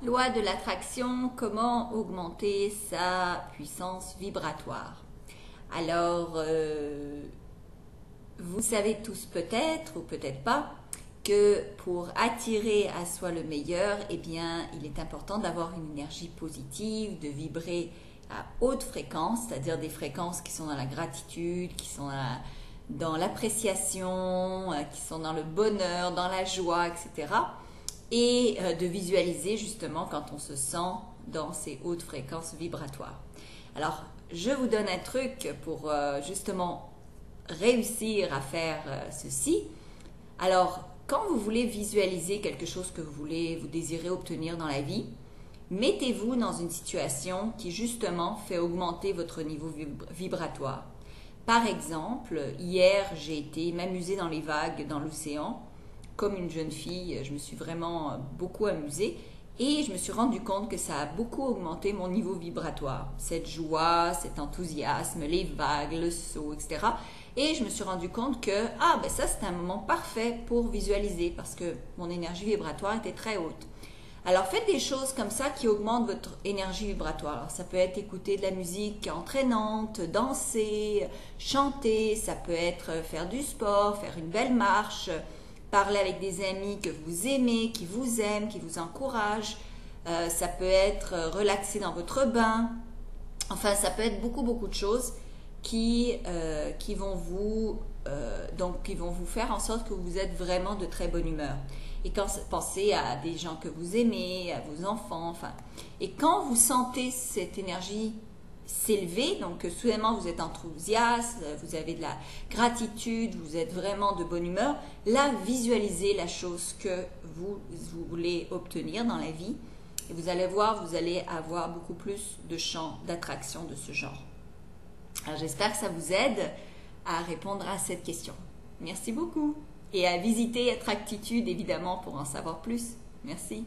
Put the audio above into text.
Loi de l'attraction, comment augmenter sa puissance vibratoire? Alors, vous savez tous peut-être ou peut-être pas que pour attirer à soi le meilleur, eh bien, il est important d'avoir une énergie positive, de vibrer à haute fréquence, c'est-à-dire des fréquences qui sont dans la gratitude, qui sont dans l'appréciation, qui sont dans le bonheur, dans la joie, etc. Et de visualiser justement quand on se sent dans ces hautes fréquences vibratoires. Alors, je vous donne un truc pour justement réussir à faire ceci. Alors, quand vous voulez visualiser quelque chose que vous désirez obtenir dans la vie, mettez-vous dans une situation qui justement fait augmenter votre niveau vibratoire. Par exemple, hier, j'ai été m'amuser dans les vagues dans l'océan. Comme une jeune fille, je me suis vraiment beaucoup amusée et je me suis rendu compte que ça a beaucoup augmenté mon niveau vibratoire. Cette joie, cet enthousiasme, les vagues, le saut, etc. Et je me suis rendu compte que ça c'est un moment parfait pour visualiser parce que mon énergie vibratoire était très haute. Alors faites des choses comme ça qui augmentent votre énergie vibratoire. Alors, ça peut être écouter de la musique entraînante, danser, chanter, ça peut être faire du sport, faire une belle marche, parler avec des amis que vous aimez, qui vous aiment, qui vous encouragent. Ça peut être relaxer dans votre bain. Enfin, ça peut être beaucoup de choses qui vont vous faire en sorte que vous êtes vraiment de très bonne humeur. Et quand pensez à des gens que vous aimez, à vos enfants, enfin. Et quand vous sentez cette énergie s'élever, donc soudainement vous êtes enthousiaste, vous avez de la gratitude, vous êtes vraiment de bonne humeur, là visualisez la chose que vous voulez obtenir dans la vie et vous allez voir, vous allez avoir beaucoup plus de champs d'attraction de ce genre. Alors j'espère que ça vous aide à répondre à cette question. Merci beaucoup et à visiter Attractitude évidemment pour en savoir plus. Merci.